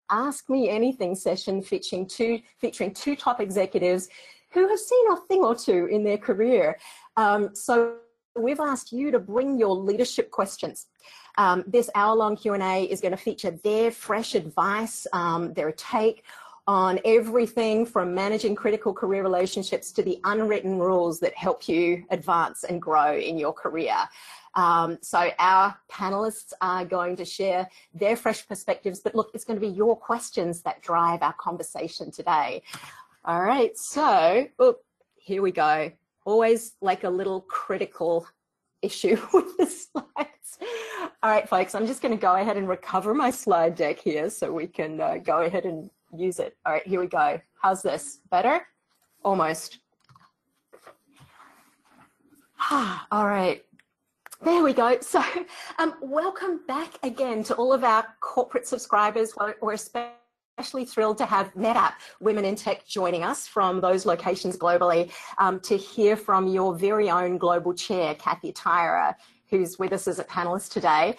Ask Me Anything session featuring two top executives who have seen a thing or two in their career. So we've asked you to bring your leadership questions. This hour-long Q&A is going to feature their fresh advice, their take on everything from managing critical career relationships to the unwritten rules that help you advance and grow in your career. So our panelists are going to share their fresh perspectives, but look, it's going to be your questions that drive our conversation today. All right, so here we go. Always like a little critical issue with the slides. All right, folks, I'm just going to go ahead and recover my slide deck here so we can go ahead and use it. All right, here we go. How's this? Better? Almost. All right. There we go. So welcome back again to all of our corporate subscribers. We're especially thrilled to have NetApp Women in Tech joining us from those locations globally to hear from your very own global chair, Tyra, who's with us as a panelist today.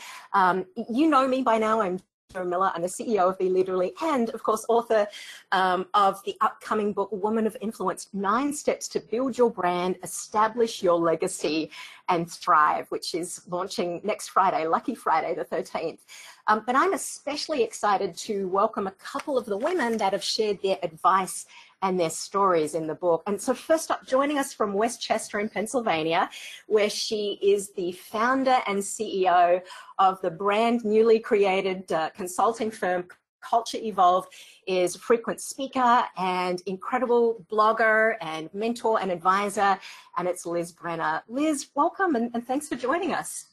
You know me by now. I'm Joe Miller. I'm the CEO of Be Literally and, of course, author of the upcoming book, Woman of Influence, 9 Steps to Build Your Brand, Establish Your Legacy, and Thrive, which is launching next Friday, Lucky Friday, the 13th. But I'm especially excited to welcome a couple of the women that have shared their advice and their stories in the book. And so first up, joining us from Westchester in Pennsylvania, where she is the founder and CEO of the brand newly created consulting firm Culture Evolved, is a frequent speaker and incredible blogger and mentor and advisor, and it's Liz Brenner. Liz, welcome and thanks for joining us.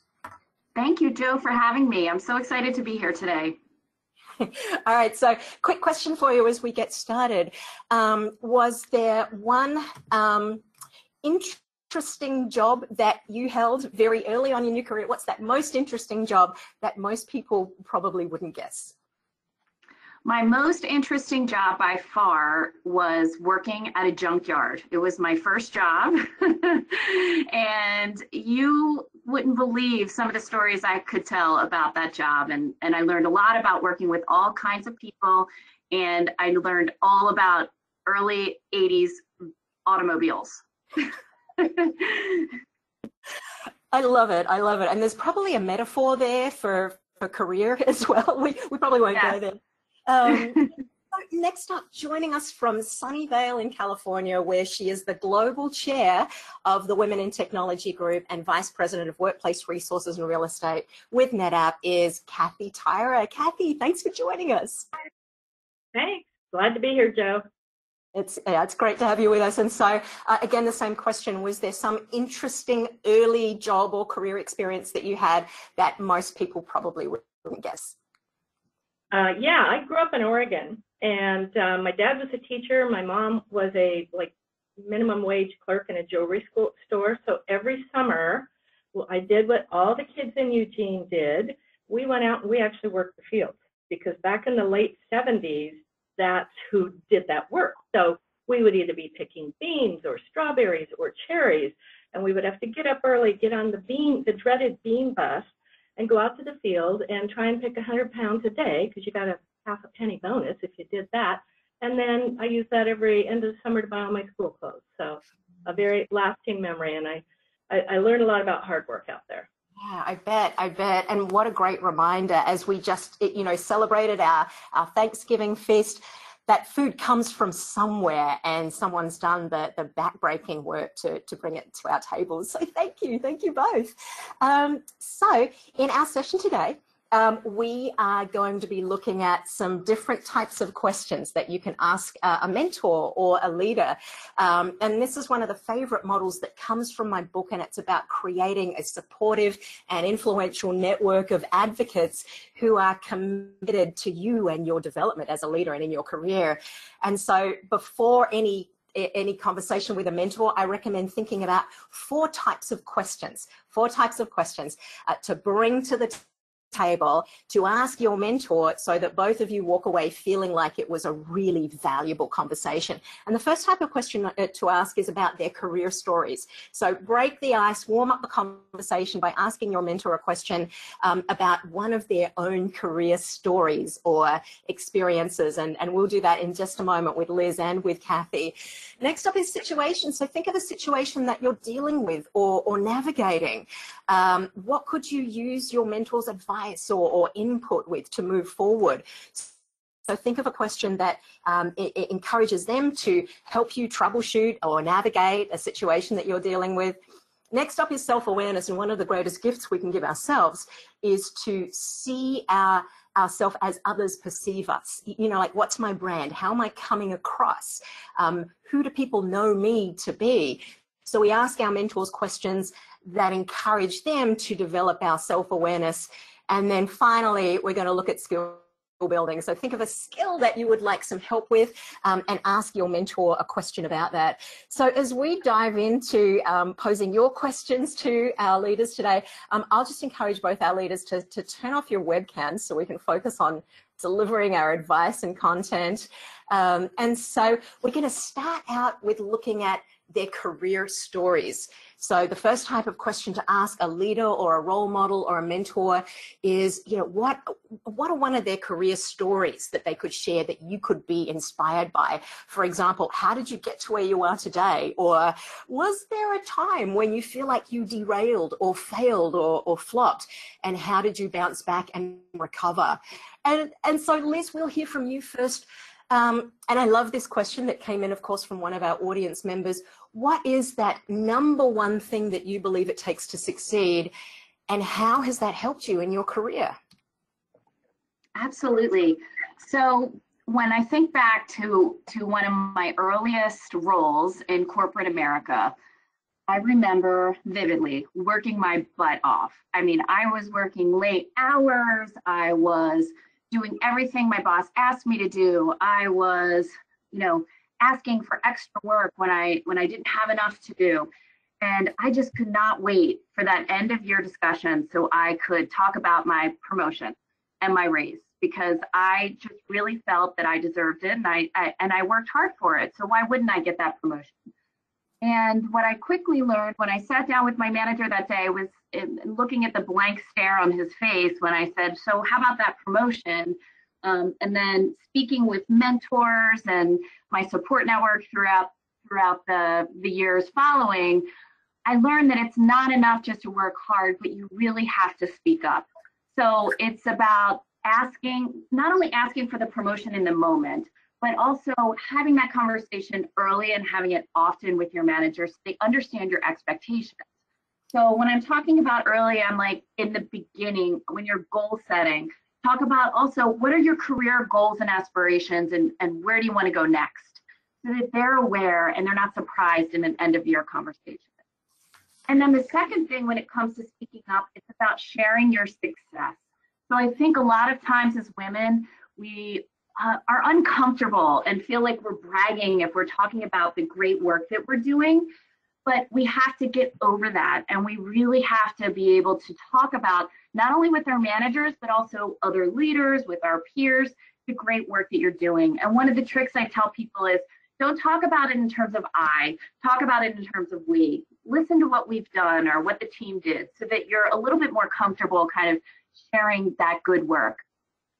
Thank you, Joe, for having me. I'm so excited to be here today. All right, so quick question for you as we get started. Was there one interesting job that you held very early on in your career? What's that most interesting job that most people probably wouldn't guess? My most interesting job by far was working at a junkyard. It was my first job. And you wouldn't believe some of the stories I could tell about that job. And I learned a lot about working with all kinds of people. And I learned all about early 80s automobiles. I love it. I love it. And there's probably a metaphor there for career as well. We probably won't go there. Next up, joining us from Sunnyvale in California, where she is the global chair of the Women in Technology Group and Vice President of Workplace Resources and Real Estate with NetApp, is Tyra. Kathy, thanks for joining us. Thanks. Glad to be here, Joe. It's great to have you with us. And so, again, the same question, was there some interesting early job or career experience that you had that most people probably wouldn't guess? Yeah, I grew up in Oregon, and my dad was a teacher. My mom was a minimum wage clerk in a jewelry store. So every summer, I did what all the kids in Eugene did. We went out and we actually worked the fields, because back in the late 70s, that's who did that work. So we would either be picking beans or strawberries or cherries, and we would have to get up early, get on the dreaded bean bus, and go out to the field and try and pick 100 pounds a day, because you got a half a penny bonus if you did that. And then I used that every end of the summer to buy all my school clothes. So a very lasting memory, and I learned a lot about hard work out there. Yeah, I bet. And what a great reminder as we just, celebrated our Thanksgiving feast. That food comes from somewhere, and someone's done the back-breaking work to bring it to our tables. So thank you both. So in our session today, we are going to be looking at some different types of questions that you can ask a mentor or a leader. And this is one of the favorite models that comes from my book, and it's about creating a supportive and influential network of advocates who are committed to you and your development as a leader and in your career. And so before any conversation with a mentor, I recommend thinking about 4 types of questions to bring to the table to ask your mentor so that both of you walk away feeling like it was a really valuable conversation. And the first type of question to ask is about their career stories. So break the ice, warm up the conversation by asking your mentor a question about one of their own career stories or experiences. And we'll do that in just a moment with Liz and with Kathy. Next up is situation. So think of a situation that you're dealing with or navigating. What could you use your mentor's advice or input with to move forward? So think of a question that it encourages them to help you troubleshoot or navigate a situation that you're dealing with. Next up is self-awareness, and one of the greatest gifts we can give ourselves is to see ourselves as others perceive us. You know, like, what's my brand? How am I coming across? Who do people know me to be? So we ask our mentors questions that encourage them to develop our self-awareness. And then finally, we're going to look at skill building. So think of a skill that you would like some help with and ask your mentor a question about that. So as we dive into posing your questions to our leaders today, I'll just encourage both our leaders to turn off your webcams so we can focus on delivering our advice and content. And so we're going to start out with looking at their career stories. So the first type of question to ask a leader or a role model or a mentor is, you know, what are one of their career stories that they could share that you could be inspired by? For example, how did you get to where you are today? Or was there a time when you feel like you derailed or failed or flopped? And how did you bounce back and recover? And so Liz, we'll hear from you first. And I love this question that came in, of course, from one of our audience members. What is that number one thing that you believe it takes to succeed, and how has that helped you in your career? Absolutely. So when I think back to one of my earliest roles in corporate America, I remember vividly working my butt off. I mean, I was working late hours. I was doing everything my boss asked me to do. I was, you know, asking for extra work when I didn't have enough to do. And I just could not wait for that end of year discussion so I could talk about my promotion and my raise, because I just really felt that I deserved it, and I worked hard for it. So why wouldn't I get that promotion? And what I quickly learned when I sat down with my manager that day was looking at the blank stare on his face when I said, so how about that promotion? And then speaking with mentors and my support network throughout the years following, I learned that it's not enough just to work hard, but you really have to speak up. So it's about not only asking for the promotion in the moment, but also having that conversation early and having it often with your managers so they understand your expectations. So when I'm talking about early, I'm like in the beginning, when you're goal setting, talk about also what are your career goals and aspirations, and where do you want to go next, so that they're aware and they're not surprised in an end of year conversation. And then the second thing when it comes to speaking up, it's about sharing your success. So I think a lot of times as women, we are uncomfortable and feel like we're bragging if we're talking about the great work that we're doing. But we have to get over that, and we really have to be able to talk about, not only with our managers, but also other leaders, with our peers, the great work that you're doing. And one of the tricks I tell people is, don't talk about it in terms of I, talk about it in terms of we. Listen to what we've done or what the team did, so that you're a little bit more comfortable kind of sharing that good work.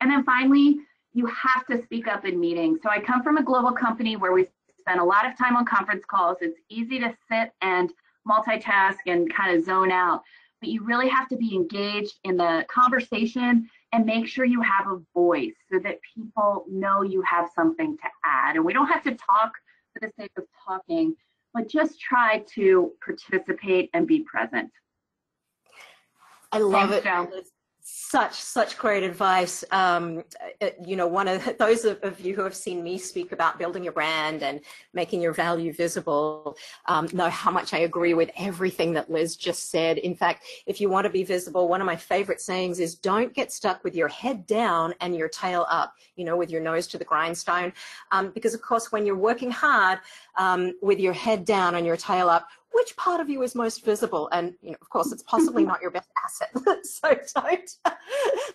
And then finally, you have to speak up in meetings. So I come from a global company where we spend a lot of time on conference calls. It's easy to sit and multitask and kind of zone out, but you really have to be engaged in the conversation and make sure you have a voice so that people know you have something to add. And we don't have to talk for the sake of talking, but just try to participate and be present. I love Thanks, it. Joe. Such great advice. You know, one of those of you who have seen me speak about building your brand and making your value visible know how much I agree with everything that Liz just said. In fact, if you want to be visible, one of my favorite sayings is, don't get stuck with your head down and your tail up, you know, with your nose to the grindstone. Because of course, when you're working hard with your head down and your tail up, which part of you is most visible? And, of course, it's possibly not your best asset. So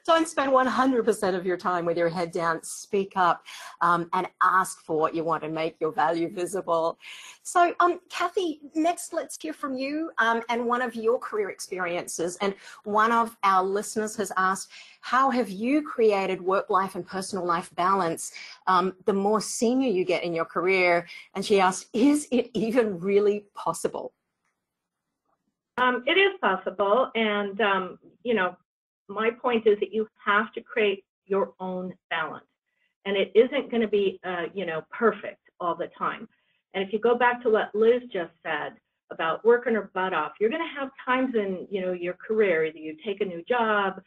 don't spend 100% of your time with your head down. Speak up and ask for what you want and make your value visible. So, Kathy, next let's hear from you and one of your career experiences. And one of our listeners has asked, how have you created work-life and personal life balance the more senior you get in your career? And she asked, is it even really possible? It is possible. And, my point is that you have to create your own balance. And it isn't going to be, perfect all the time. And if you go back to what Liz just said about working her butt off, you're going to have times in, your career, either you take a new job,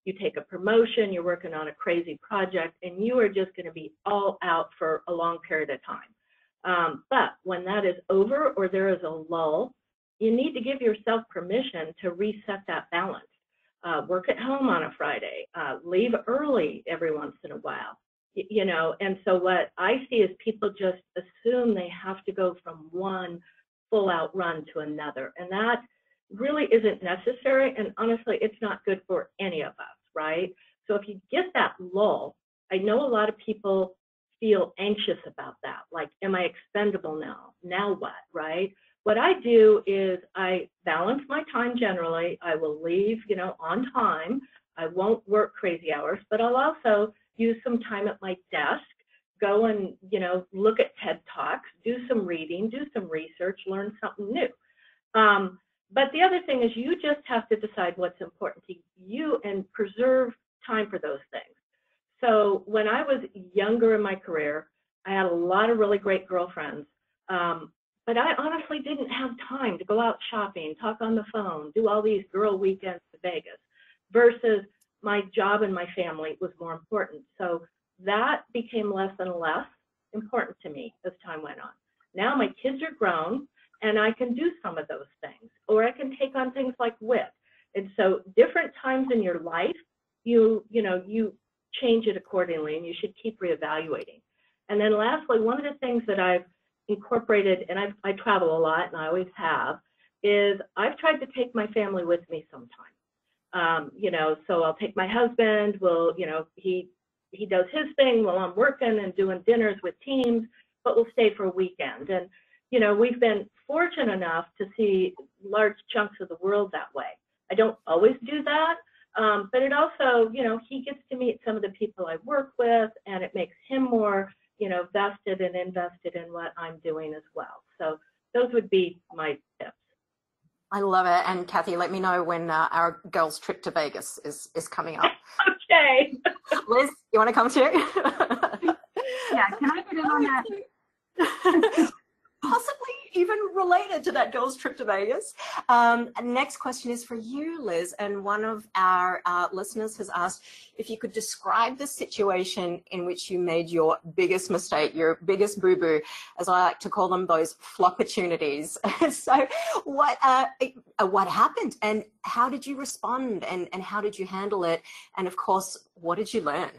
you take a promotion, you're working on a crazy project, and you are just going to be all out for a long period of time. But when that is over or there is a lull, you need to give yourself permission to reset that balance. Work at home on a Friday, leave early every once in a while, and so what I see is people just assume they have to go from one full out run to another, and that really isn't necessary, and honestly, it's not good for any of us, right? So if you get that lull, I know a lot of people feel anxious about that, like, am I expendable now? Now what, right? What I do is I balance my time generally. I will leave, on time. I won't work crazy hours, but I'll also use some time at my desk, go and, look at TED Talks, do some reading, do some research, learn something new. But the other thing is you just have to decide what's important to you and preserve time for those things. So when I was younger in my career, I had a lot of really great girlfriends. But I honestly didn't have time to go out shopping, talk on the phone, do all these girl weekends to Vegas, versus my job and my family was more important. So that became less and less important to me as time went on. Now my kids are grown and I can do some of those things, or I can take on things like WIT. And so different times in your life, you change it accordingly, and you should keep reevaluating. And then lastly, one of the things that I've incorporated, and I travel a lot, and I always have, is I've tried to take my family with me sometime. So I'll take my husband. He does his thing while I'm working and doing dinners with teams, but we'll stay for a weekend. And we've been fortunate enough to see large chunks of the world that way. I don't always do that, but it also, he gets to meet some of the people I work with, and it makes him more vested and invested in what I'm doing as well. So those would be my tips. I love it. And Kathy, let me know when our girls' trip to Vegas is coming up. Okay. Liz, you want to come too? Yeah, can I get in on that? Possibly even related to that girls' trip to Vegas. Next question is for you, Liz. And one of our listeners has asked if you could describe the situation in which you made your biggest mistake, your biggest boo-boo, as I like to call them, those flopportunities. So what happened and how did you respond and how did you handle it? And of course, what did you learn?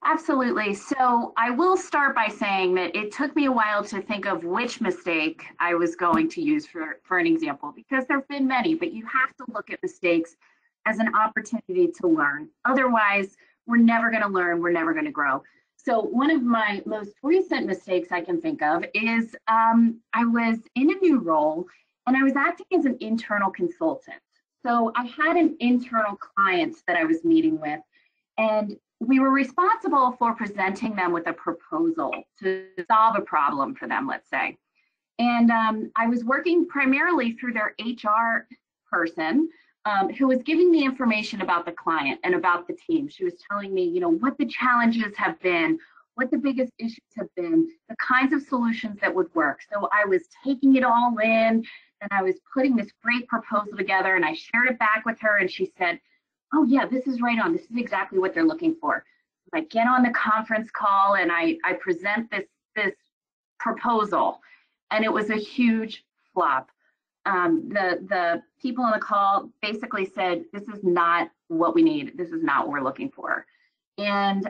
Absolutely. So I will start by saying that it took me a while to think of which mistake I was going to use for an example, because there have been many, but you have to look at mistakes as an opportunity to learn. Otherwise, we're never going to learn, we're never going to grow. So one of my most recent mistakes I can think of is I was in a new role and I was acting as an internal consultant. So I had an internal client that I was meeting with, and we were responsible for presenting them with a proposal to solve a problem for them, let's say. And I was working primarily through their HR person who was giving me information about the client and about the team. She was telling me, what the challenges have been, what the biggest issues have been, the kinds of solutions that would work. So I was taking it all in and I was putting this great proposal together, and I shared it back with her, and she said, oh yeah, this is right on. This is exactly what they're looking for. I get on the conference call and I present this proposal, and it was a huge flop. The people on the call basically said, this is not what we need. This is not what we're looking for. And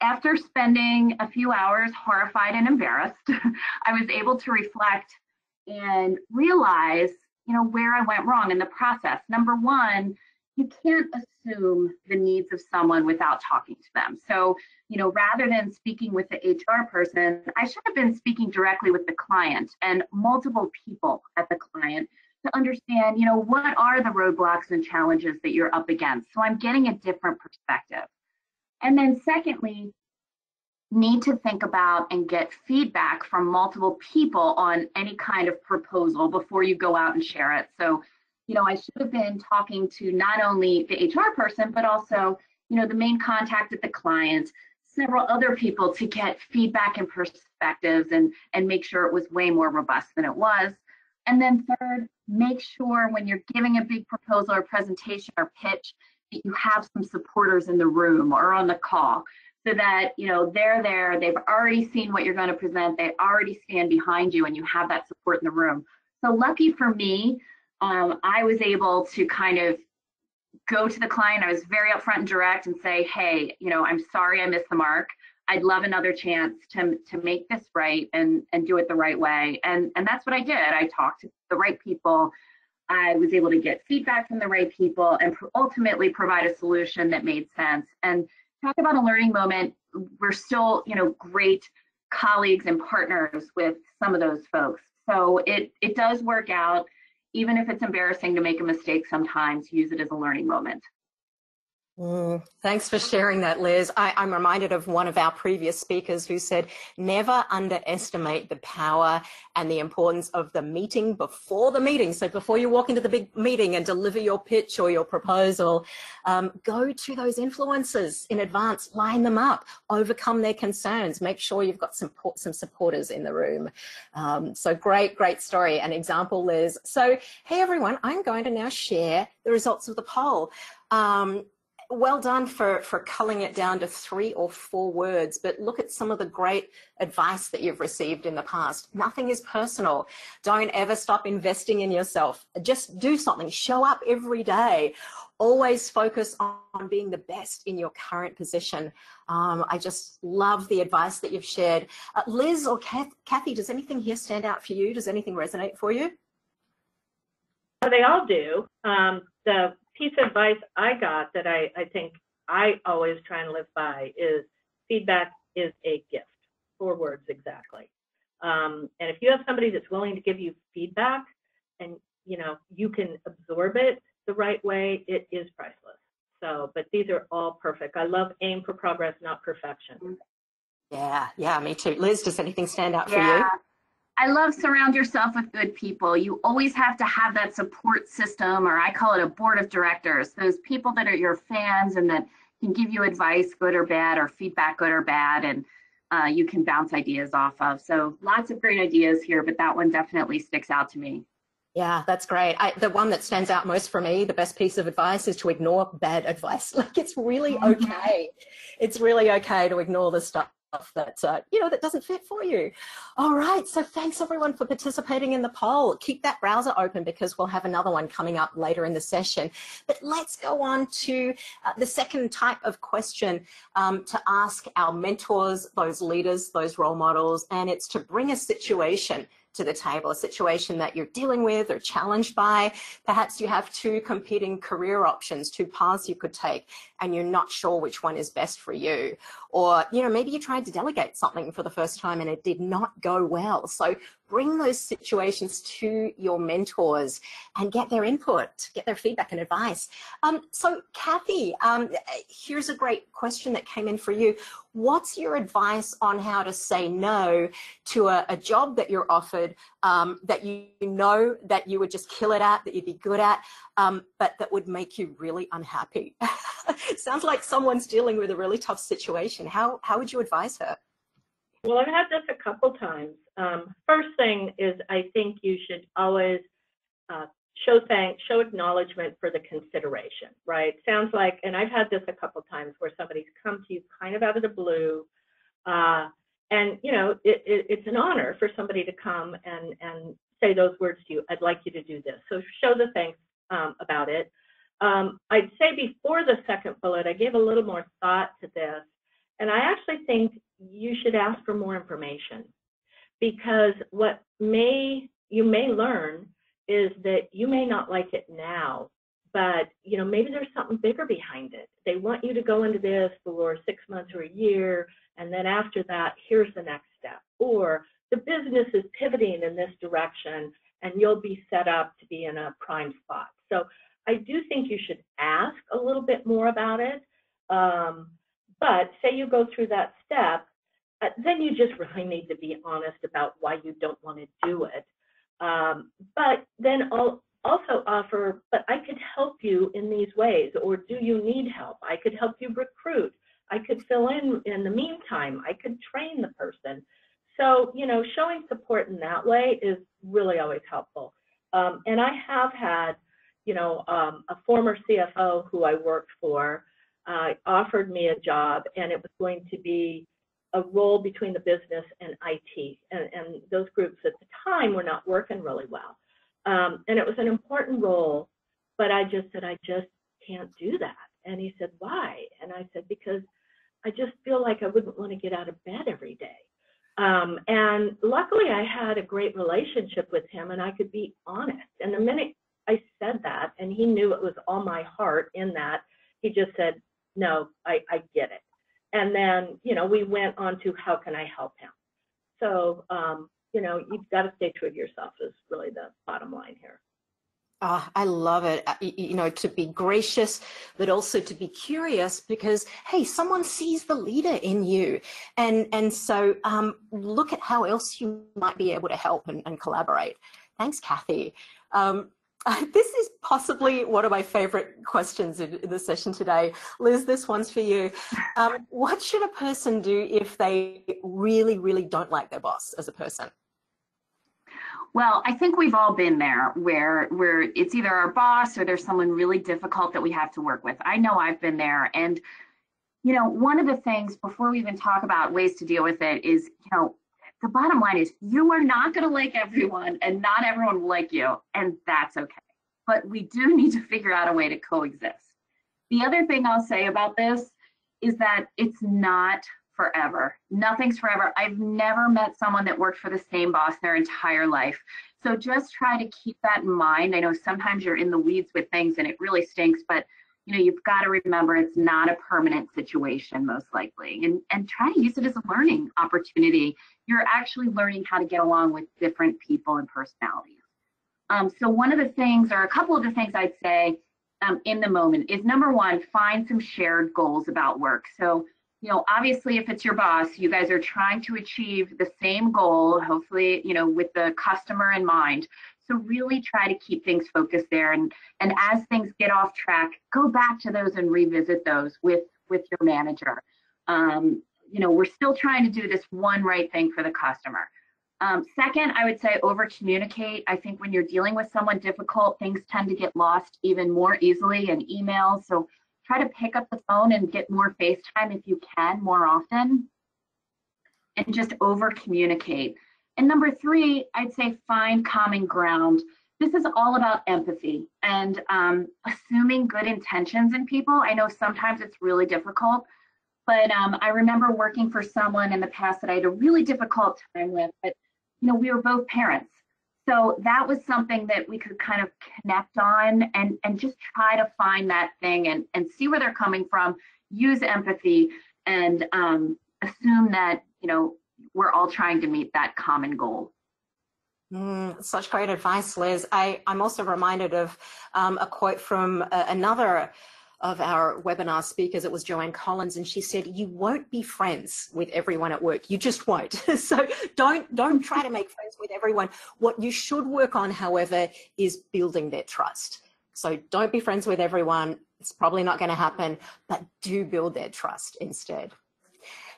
after spending a few hours horrified and embarrassed, I was able to reflect, and realize, where I went wrong in the process. Number one, you can't assume the needs of someone without talking to them. So, rather than speaking with the HR person, I should have been speaking directly with the client and multiple people at the client to understand, what are the roadblocks and challenges that you're up against. So I'm getting a different perspective. And then secondly, need to think about and get feedback from multiple people on any kind of proposal before you go out and share it. So, I should have been talking to not only the HR person, but also, the main contact at the client, several other people to get feedback and perspectives and make sure it was way more robust than it was. And then third, make sure when you're giving a big proposal or presentation or pitch that you have some supporters in the room or on the call, so that, they're there, they've already seen what you're going to present, they already stand behind you, and you have that support in the room. So lucky for me, I was able to kind of go to the client. I was very upfront and direct and say, hey, I'm sorry I missed the mark. I'd love another chance to make this right and do it the right way. And that's what I did. I talked to the right people. I was able to get feedback from the right people and ultimately provide a solution that made sense. And talk about a learning moment. We're still, great colleagues and partners with some of those folks. So it does work out. Even if it's embarrassing to make a mistake sometimes, use it as a learning moment. Thanks for sharing that, Liz. I'm reminded of one of our previous speakers who said, never underestimate the power and the importance of the meeting before the meeting. So before you walk into the big meeting and deliver your pitch or your proposal, go to those influencers in advance, line them up, overcome their concerns, make sure you've got some supporters in the room. So great story and example, Liz. So, hey, everyone, I'm going to now share the results of the poll. Well done for culling it down to 3 or 4 words, but look at some of the great advice that you've received in the past. Nothing is personal. Don't ever stop investing in yourself. Just do something. Show up every day. Always focus on being the best in your current position. I just love the advice that you've shared. Liz or Kathy, does anything here stand out for you? Does anything resonate for you? They all do. The piece of advice I got that I think I always try and live by is feedback is a gift. 4 words exactly. And if you have somebody that's willing to give you feedback and you can absorb it the right way, it is priceless. So, but these are all perfect. I love aim for progress, not perfection. Yeah, me too. Liz, does anything stand out for you? I love surround yourself with good people. You always have to have that support system, or I call it a board of directors, those people that are your fans and that can give you advice, good or bad, or feedback, good or bad, and you can bounce ideas off of. So lots of great ideas here, but that one definitely sticks out to me. Yeah, that's great. The one that stands out most for me, the best piece of advice is to ignore bad advice. Like, it's really okay. It's really okay to ignore the stuff that that doesn't fit for you. All right, so thanks everyone for participating in the poll. Keep that browser open because we'll have another one coming up later in the session. But let's go on to the second type of question to ask our mentors, those leaders, those role models, and it's to bring a situation to the table, a situation that you're dealing with or challenged by. Perhaps you have 2 competing career options, 2 paths you could take, and you're not sure which one is best for you. Or, maybe you tried to delegate something for the first time and it did not go well. So bring those situations to your mentors and get their input, get their feedback and advice. So Kathy, here's a great question that came in for you. What's your advice on how to say no to a job that you're offered that you know that you would just kill it at, that you'd be good at, but that would make you really unhappy? Sounds like someone's dealing with a really tough situation. How would you advise her? Well, I've had this a couple times. First thing is, I think you should always show acknowledgement for the consideration, right? Sounds like, and I've had this a couple times where somebody's come to you kind of out of the blue, and it's an honor for somebody to come and say those words to you. I'd like you to do this. So show the thanks about it. I'd say before the second bullet, I gave a little more thought to this, and I actually think you should ask for more information, because what may you may learn is that you may not like it now, but maybe there's something bigger behind it. They want you to go into this for 6 months or a year, and then after that, here's the next step. Or the business is pivoting in this direction, and you'll be set up to be in a prime spot. So I do think you should ask a little bit more about it. But say you go through that step, then you just really need to be honest about why you don't want to do it. But then I'll also offer, but I could help you in these ways, or do you need help? I could help you recruit. I could fill in the meantime. I could train the person. So, showing support in that way is really always helpful. And I have had, a former CFO who I worked for offered me a job, and it was going to be a role between the business and IT. And those groups at the time were not working really well. And it was an important role, but I just said, I just can't do that. And he said, why? And I said, because I just feel like I wouldn't want to get out of bed every day. And luckily I had a great relationship with him, and I could be honest. And the minute I said that, and he knew it was all my heart in that, he just said, no, I get it. And then, we went on to how can I help him? So, you've got to stay true to yourself is really the bottom line here. Oh, I love it. To be gracious, but also to be curious, because, hey, someone sees the leader in you. And so look at how else you might be able to help and collaborate. Thanks, Kathy. This is possibly one of my favorite questions in the session today. Liz, this one's for you. What should a person do if they really, really don't like their boss as a person? Well, I think we've all been there where it's either our boss or there's someone really difficult that we have to work with. I know I've been there. And, one of the things before we even talk about ways to deal with it is, the bottom line is you are not going to like everyone, and not everyone will like you, and that's okay. But we do need to figure out a way to coexist. The other thing I'll say about this is that it's not forever. Nothing's forever. I've never met someone that worked for the same boss their entire life. So just try to keep that in mind. I know sometimes you're in the weeds with things and it really stinks, but you've got to remember it's not a permanent situation, most likely. And try to use it as a learning opportunity. You're actually learning how to get along with different people and personalities. So one of the things, or a couple of the things I'd say in the moment is, number one, find some shared goals about work. So obviously, if it's your boss, you guys are trying to achieve the same goal, hopefully, with the customer in mind. So really try to keep things focused there. And as things get off track, go back to those and revisit those with your manager. We're still trying to do this one right thing for the customer. Second, I would say over communicate. I think when you're dealing with someone difficult, things tend to get lost even more easily in emails. So try to pick up the phone and get more FaceTime if you can more often, and just over communicate. And number three, I'd say find common ground. This is all about empathy and assuming good intentions in people. I know sometimes it's really difficult, but I remember working for someone in the past that I had a really difficult time with, but we were both parents. So that was something that we could kind of connect on and just try to find that thing and see where they're coming from, use empathy, and assume that, we're all trying to meet that common goal. Such great advice, Liz. I'm also reminded of a quote from another of our webinar speakers. It was Joanne Collins, and she said, you won't be friends with everyone at work. You just won't. So don't try to make friends with everyone. What you should work on, however, is building their trust. So don't be friends with everyone. It's probably not going to happen, but do build their trust instead.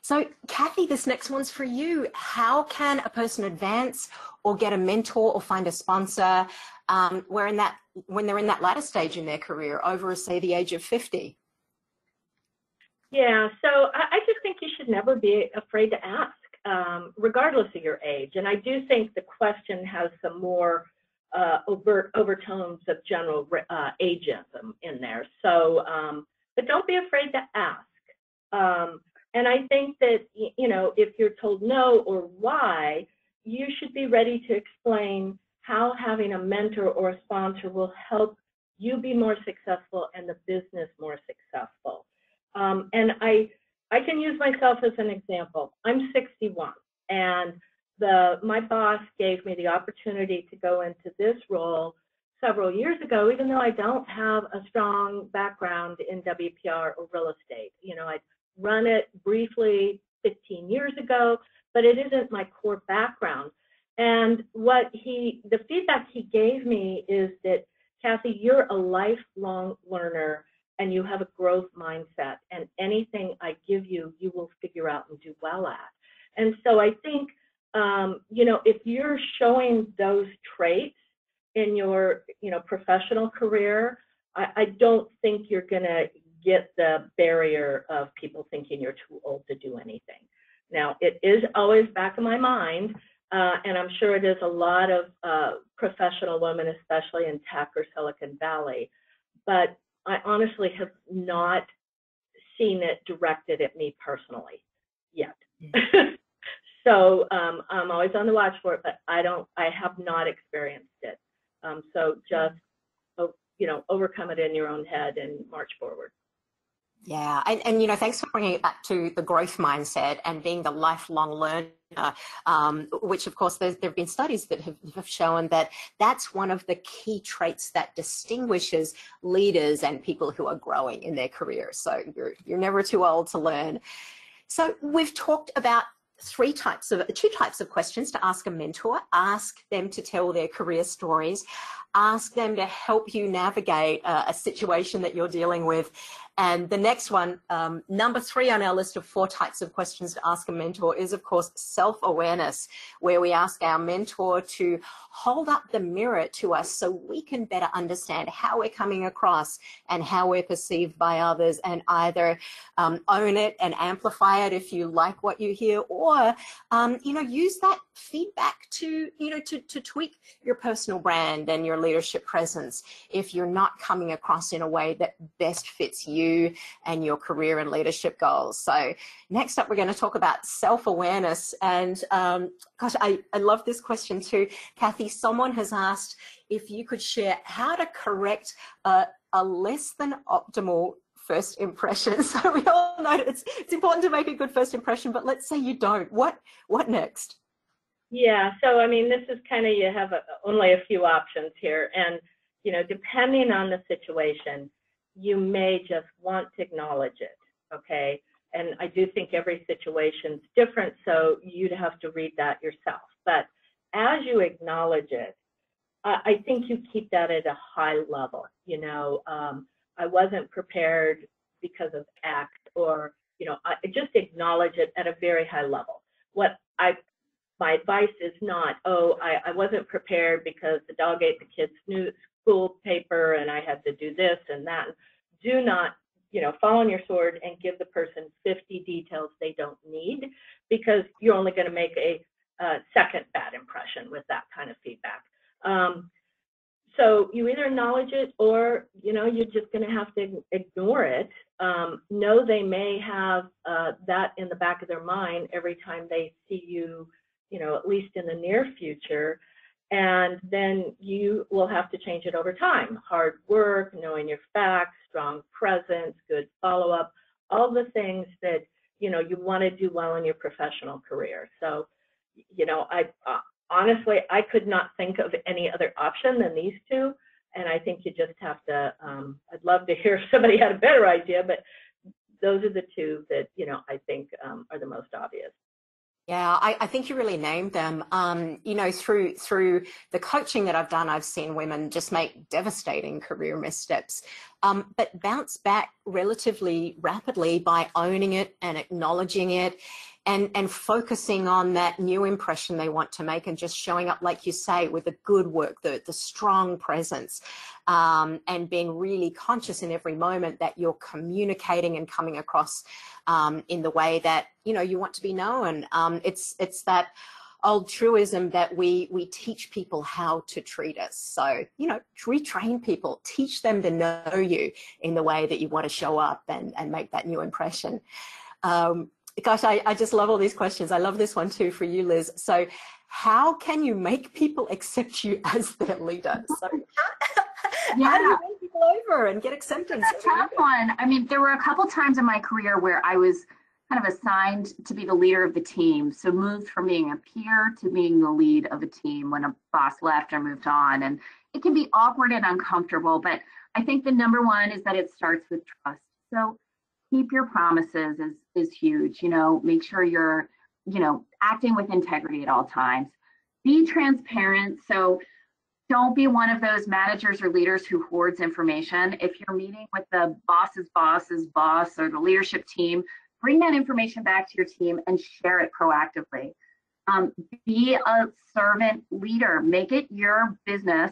So Kathy, this next one's for you. How can a person advance or get a mentor or find a sponsor when they're in that latter stage in their career, over, say, the age of 50? Yeah, so I just think you should never be afraid to ask, regardless of your age. And I do think the question has some more overt overtones of general ageism in there. So, but don't be afraid to ask. And I think that, if you're told no or why, you should be ready to explain how having a mentor or a sponsor will help you be more successful and the business more successful. And I can use myself as an example. I'm 61, and my boss gave me the opportunity to go into this role several years ago, even though I don't have a strong background in WPR or real estate. You know, I'd run it briefly 15 years ago, but it isn't my core background. And the feedback he gave me is that, Kathy, you're a lifelong learner and you have a growth mindset, and anything I give you, you will figure out and do well at. And so I think, you know, if you're showing those traits in your, you know, professional career, I don't think you're going to get the barrier of people thinking you're too old to do anything. Now, it is always back of my mind, and I'm sure it is a lot of professional women, especially in tech or Silicon Valley, but I honestly have not seen it directed at me personally yet. So I'm always on the watch for it, but I have not experienced it. So just, you know, overcome it in your own head and march forward. Yeah, and you know, thanks for bringing it back to the growth mindset and being the lifelong learner, which of course there have been studies that have shown that that's one of the key traits that distinguishes leaders and people who are growing in their careers. So you're never too old to learn. So we've talked about two types of questions to ask a mentor. Ask them to tell their career stories. Ask them to help you navigate a situation that you're dealing with. And the next one, number 3 on our list of 4 types of questions to ask a mentor is, of course, self-awareness, where we ask our mentor to hold up the mirror to us so we can better understand how we're coming across and how we're perceived by others, and either own it and amplify it if you like what you hear, or, you know, use that feedback to, you know, to tweak your personal brand and your leadership presence if you're not coming across in a way that best fits you and your career and leadership goals. So next up, we're going to talk about self-awareness. And gosh, I love this question too. Kathy, someone has asked if you could share how to correct a less than optimal first impression. So we all know it's important to make a good first impression, but let's say you don't. What next? Yeah, so I mean, this is kind of, you have only a few options here. And, you know, depending on the situation, you may just want to acknowledge it, okay? And I do think every situation's different, so you'd have to read that yourself. But as you acknowledge it, I think you keep that at a high level. You know, I wasn't prepared because of X, or, you know, I just acknowledge it at a very high level. My advice is not, oh, I wasn't prepared because the dog ate the kid's school paper and I had to do this and that. Do not, you know, fall on your sword and give the person 50 details they don't need, because you're only going to make a second bad impression with that kind of feedback. So you either acknowledge it, or, you know, you're just going to have to ignore it. Know they may have that in the back of their mind every time they see you, you know, at least in the near future. And then you will have to change it over time. Hard work, knowing your facts, strong presence, good follow-up, all the things that, you know, you want to do well in your professional career. So, you know, honestly, I could not think of any other option than these two. And I think you just have to, I'd love to hear if somebody had a better idea, but those are the two that, you know, I think are the most obvious. Yeah, I think you really named them. You know, through the coaching that I've done, I've seen women just make devastating career missteps, but bounce back relatively rapidly by owning it and acknowledging it, and focusing on that new impression they want to make, and just showing up, like you say, with the good work, the strong presence, and being really conscious in every moment that you're communicating and coming across in the way that, you know, you want to be known. It's that old truism that we teach people how to treat us. So, you know, retrain people, teach them to know you in the way that you want to show up and make that new impression. Gosh, I just love all these questions. I love this one too for you, Liz. So how can you make people accept you as their leader? So Yeah. how do you win people over and get acceptance? That's a tough one. I mean, there were a couple times in my career where I was kind of assigned to be the leader of the team. So moved from being a peer to being the lead of a team when a boss left or moved on. And it can be awkward and uncomfortable, but I think the number one is that it starts with trust. So keep your promises is huge. You know, make sure you're, you know, acting with integrity at all times. Be transparent. So don't be one of those managers or leaders who hoards information. If you're meeting with the boss's boss or the leadership team, bring that information back to your team and share it proactively. Be a servant leader. Make it your business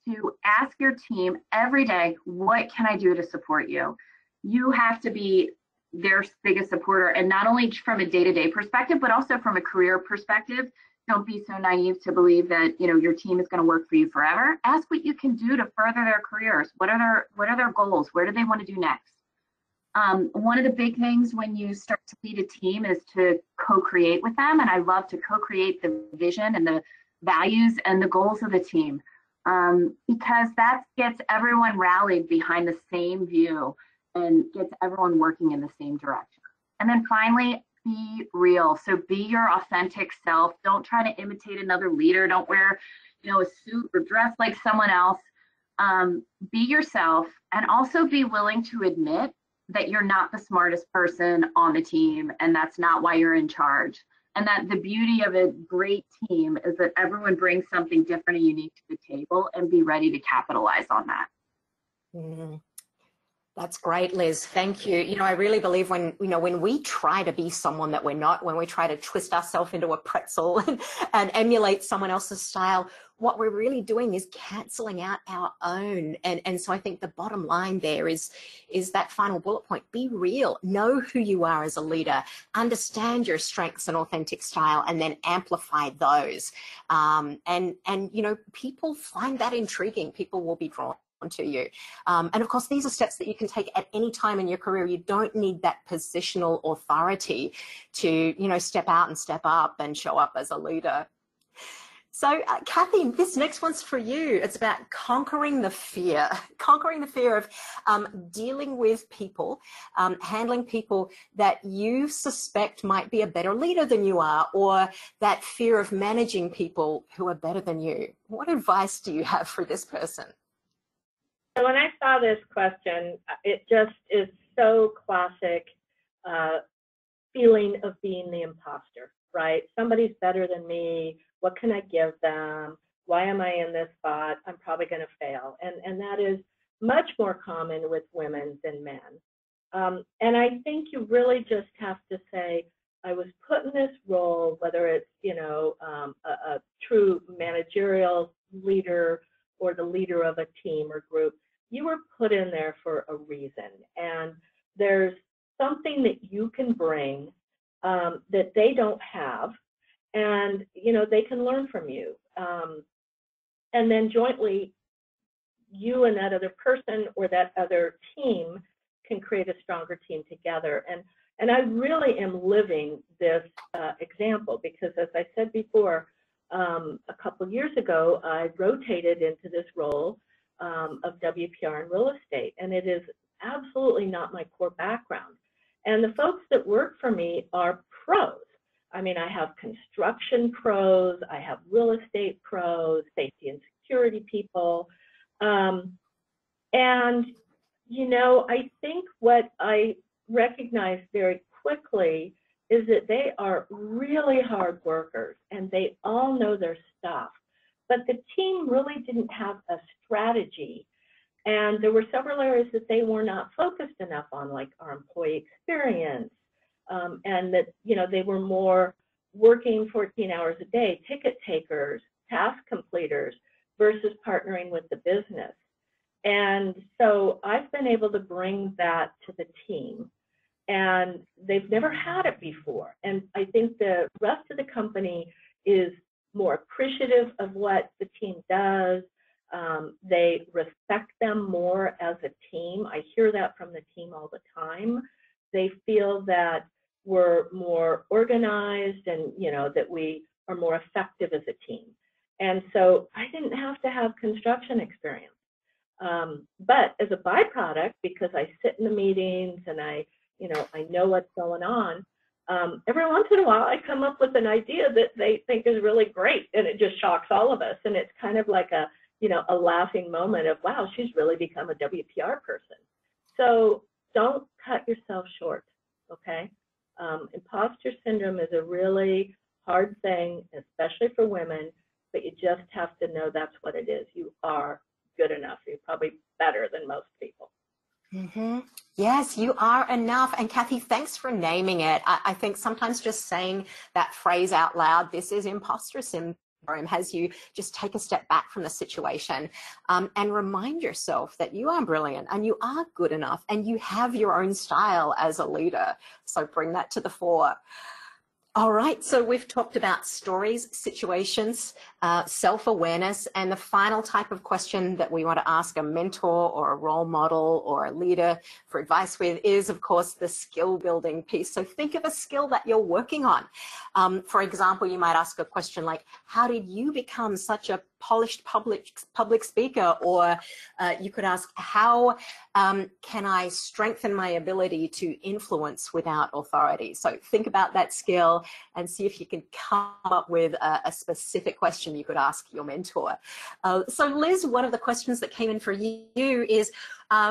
to ask your team every day, what can I do to support you? You have to be their biggest supporter, and not only from a day-to-day perspective, but also from a career perspective. Don't be so naive to believe that, you know, your team is going to work for you forever. Ask what you can do to further their careers. What are their goals? Where do they want to do next? One of the big things when you start to lead a team is to co-create with them. And I love to co-create the vision and the values and the goals of the team, because that gets everyone rallied behind the same view and gets everyone working in the same direction. And then finally, be real. So be your authentic self. Don't try to imitate another leader. Don't wear, you know, a suit or dress like someone else. Be yourself, and also be willing to admit that you're not the smartest person on the team, and that's not why you're in charge. And that the beauty of a great team is that everyone brings something different and unique to the table, and be ready to capitalize on that. Mm. That's great, Liz. Thank you. You know, I really believe when we try to be someone that we're not, when we try to twist ourselves into a pretzel and emulate someone else's style, what we're really doing is canceling out our own. And so I think the bottom line there is that final bullet point: be real, know who you are as a leader, understand your strengths and authentic style, and then amplify those. And you know, people find that intriguing. People will be drawn to you. And of course, these are steps that you can take at any time in your career. You don't need that positional authority to, you know, step out and step up and show up as a leader. So, Kathy, this next one's for you. It's about conquering the fear of dealing with people, handling people that you suspect might be a better leader than you are, or that fear of managing people who are better than you. What advice do you have for this person? So when I saw this question, it just is so classic feeling of being the imposter, right? Somebody's better than me. What can I give them? Why am I in this spot? I'm probably going to fail. And that is much more common with women than men. And I think you really just have to say, I was put in this role, whether it's, you know, a true managerial leader or the leader of a team or group. You were put in there for a reason, and there's something that you can bring that they don't have, and you know, they can learn from you, and then jointly you and that other person or that other team can create a stronger team together. And I really am living this example, because as I said before, a couple years ago I rotated into this role of WPR in real estate, and it is absolutely not my core background. And the folks that work for me are pros. I mean, I have construction pros, I have real estate pros, safety and security people. And, you know, I think what I recognized very quickly is that they are really hard workers and they all know their stuff. But the team really didn't have a strategy. And there were several areas that they were not focused enough on, like our employee experience, and that, you know, they were more working 14 hours a day, ticket takers, task completers, versus partnering with the business. And so I've been able to bring that to the team, and they've never had it before. And I think the rest of the company is more appreciative of what the team does. They respect them more as a team. I hear that from the team all the time. They feel that we're more organized, and you know, that we are more effective as a team. And so I didn't have to have construction experience. But as a byproduct, because I sit in the meetings and I know what's going on, every once in a while I come up with an idea that they think is really great, and it just shocks all of us. And it's kind of like a laughing moment of, wow, she's really become a WPR person. So don't cut yourself short, okay? Imposter syndrome is a really hard thing, especially for women, but you just have to know that's what it is. You are good enough. You're probably better than most people. Mm-hmm. Yes, you are enough. And Kathy, thanks for naming it. I think sometimes just saying that phrase out loud, this is imposter syndrome, has you just take a step back from the situation and remind yourself that you are brilliant and you are good enough and you have your own style as a leader. So bring that to the fore. All right, so we've talked about stories, situations, self-awareness, and the final type of question that we want to ask a mentor or a role model or a leader for advice with is, of course, the skill building piece. So think of a skill that you're working on. For example, you might ask a question like, how did you become such a polished public speaker? Or you could ask, how can I strengthen my ability to influence without authority? So think about that skill and see if you can come up with a specific question you could ask your mentor. So Liz, one of the questions that came in for you is,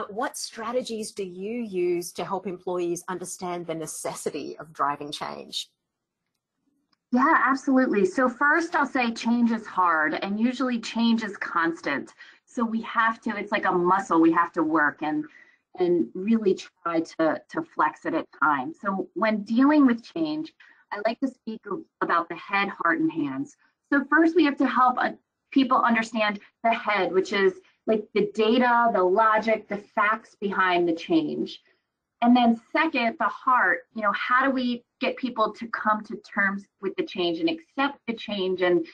what strategies do you use to help employees understand the necessity of driving change? Yeah, absolutely. So first I'll say change is hard, and usually change is constant. So we have to, it's like a muscle we have to work and really try to flex it at times. So when dealing with change, I like to speak about the head, heart, and hands. So first we have to help people understand the head, which is like the data, the logic, the facts behind the change. And then second, the heart, how do we get people to come to terms with the change and accept the change and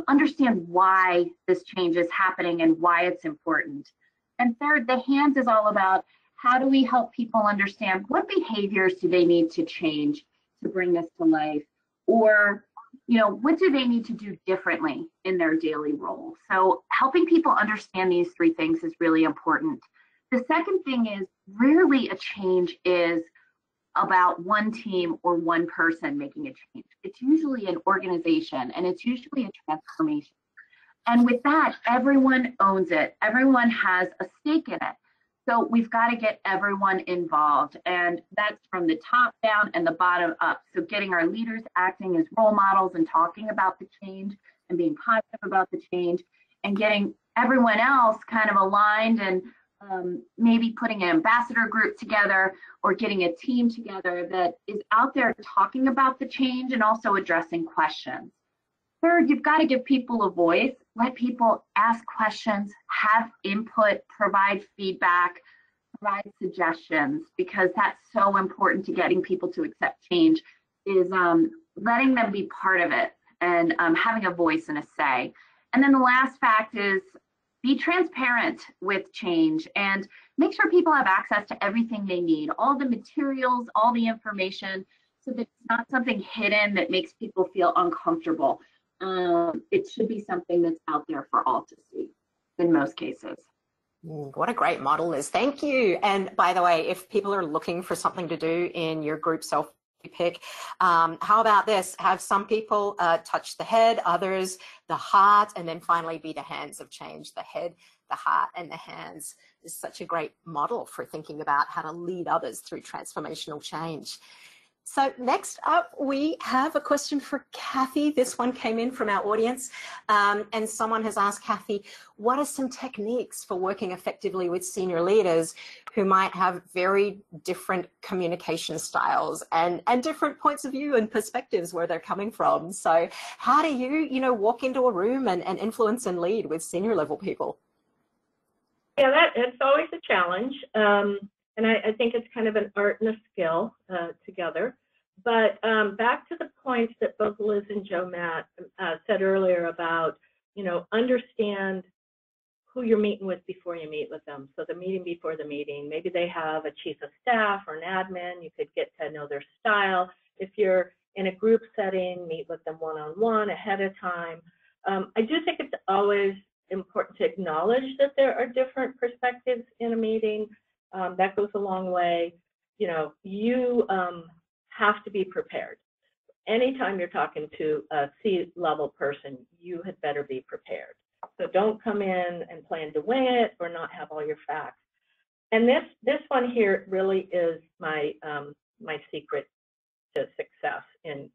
understand why this change is happening and why it's important. And third, the hands is all about how do we help people understand what behaviors do they need to change to bring this to life, or what do they need to do differently in their daily role. So helping people understand these three things is really important. The second thing is, rarely a change is about one team or one person making a change. It's usually an organization, and it's usually a transformation. And with that, everyone owns it. Everyone has a stake in it. So we've got to get everyone involved, and that's from the top down and the bottom up. So getting our leaders acting as role models and talking about the change and being positive about the change, and getting everyone else kind of aligned and maybe putting an ambassador group together or getting a team together that is out there talking about the change and also addressing questions. Third, you've got to give people a voice, let people ask questions, have input, provide feedback, provide suggestions, because that's so important to getting people to accept change, is letting them be part of it and having a voice and a say. And then the last fact is, be transparent with change and make sure people have access to everything they need, all the materials, all the information, so that it's not something hidden that makes people feel uncomfortable. It should be something that's out there for all to see in most cases. What a great model, Liz. Thank you. And by the way, if people are looking for something to do in your group pick, how about this? Have some people touch the head, others the heart, and then finally be the hands of change. The head, the heart, and the hands is such a great model for thinking about how to lead others through transformational change. So next up, we have a question for Kathy. This one came in from our audience, and someone has asked Kathy, what are some techniques for working effectively with senior leaders who might have very different communication styles and different points of view and perspectives where they're coming from? So how do you, walk into a room and influence and lead with senior level people? Yeah, it's always a challenge. And I think it's kind of an art and a skill together. But back to the points that both Liz and Joe Matt said earlier about, understand who you're meeting with before you meet with them. So the meeting before the meeting, maybe they have a chief of staff or an admin. You could get to know their style. If you're in a group setting, meet with them one-on-one ahead of time. I do think it's always important to acknowledge that there are different perspectives in a meeting. That goes a long way. You know, you have to be prepared. Anytime you're talking to a C-level person, you had better be prepared. So don't come in and plan to wing it or not have all your facts. And this one here really is my my secret to success in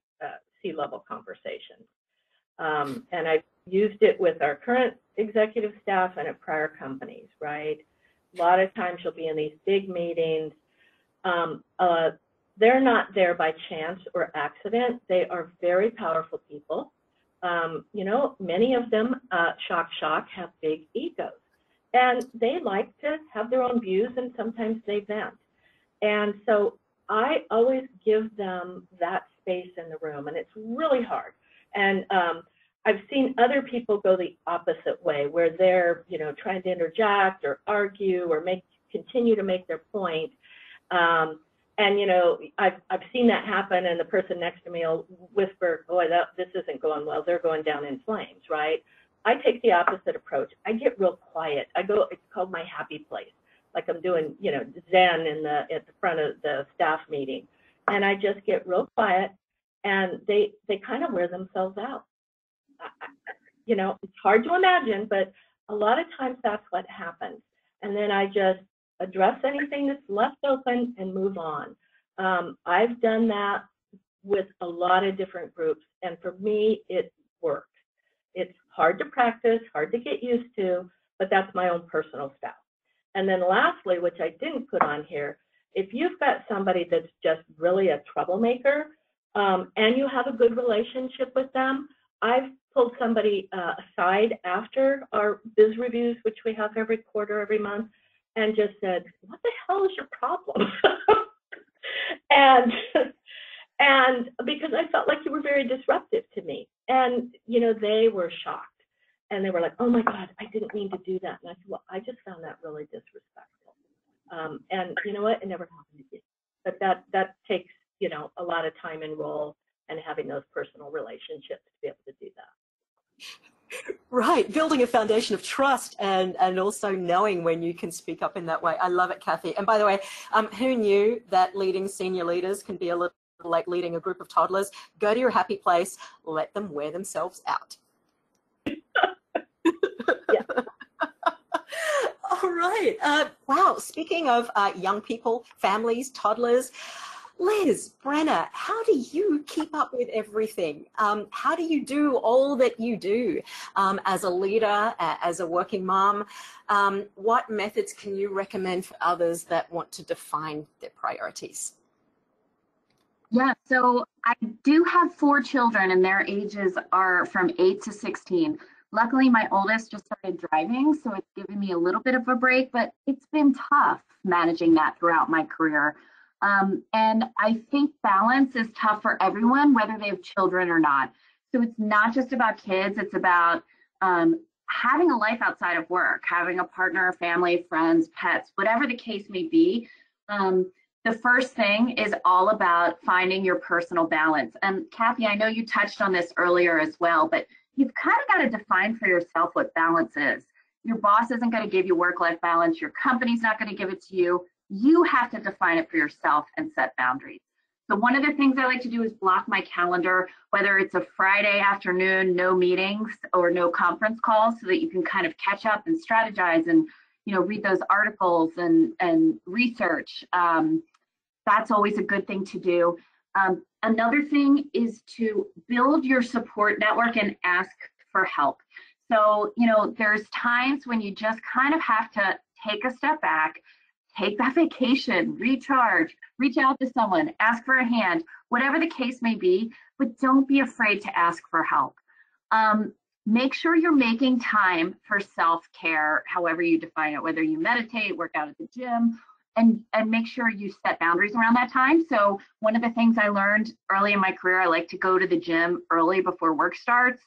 C-level conversations. And I've used it with our current executive staff and at prior companies, right? A lot of times you'll be in these big meetings. They're not there by chance or accident. They are very powerful people. You know, many of them, shock, have big egos. And they like to have their own views, and sometimes they vent. And so I always give them that space in the room, and it's really hard. And I've seen other people go the opposite way, where they're, you know, trying to interject or argue or continue to make their point. And, you know, I've seen that happen, and the person next to me will whisper, boy, this isn't going well. They're going down in flames, right? I take the opposite approach. I get real quiet. I go, it's called my happy place. Like I'm doing, you know, Zen at the front of the staff meeting. And I just get real quiet, and they kind of wear themselves out. You know, it's hard to imagine, but a lot of times that's what happens. And then I just address anything that's left open and move on. I've done that with a lot of different groups, and for me, it works. It's hard to practice, hard to get used to, but that's my own personal style. And then lastly, which I didn't put on here, if you've got somebody that's just really a troublemaker, and you have a good relationship with them, I've pulled somebody aside after our biz reviews, which we have every quarter, every month, and just said, what the hell is your problem? and because I felt like you were very disruptive to me. And, you know, they were shocked. And they were like, oh my God, I didn't mean to do that. And I said, well, I just found that really disrespectful. And you know what, it never happened again. But that takes, you know, a lot of time and role and having those personal relationships to be able to do that. Right, building a foundation of trust and also knowing when you can speak up in that way. I love it, Kathy. And by the way, who knew that leading senior leaders can be a little like leading a group of toddlers? Go to your happy place, let them wear themselves out. Yeah. All right. Wow. Speaking of young people, families, toddlers, Liz, Brenner, how do you keep up with everything? How do you do all that you do as a leader, as a working mom? What methods can you recommend for others that want to define their priorities? Yeah, so I do have 4 children, and their ages are from 8 to 16. Luckily, my oldest just started driving, so it's given me a little bit of a break, but it's been tough managing that throughout my career. And I think balance is tough for everyone, whether they have children or not. So it's not just about kids, it's about having a life outside of work, having a partner, family, friends, pets, whatever the case may be. The first thing is all about finding your personal balance. And Kathy, I know you touched on this earlier as well, but you've kind of got to define for yourself what balance is. Your boss isn't going to give you work-life balance. Your company's not going to give it to you. You have to define it for yourself and set boundaries. So one of the things I like to do is block my calendar, whether it's a Friday afternoon, no meetings or no conference calls, so that you can kind of catch up and strategize and, you know, read those articles and research. That's always a good thing to do. Another thing is to build your support network and ask for help. So, you know, there's times when you just kind of have to take a step back, take that vacation, recharge, reach out to someone, ask for a hand, whatever the case may be, but don't be afraid to ask for help. Make sure you're making time for self-care, however you define it, whether you meditate, work out at the gym, and make sure you set boundaries around that time. So one of the things I learned early in my career, I like to go to the gym early before work starts.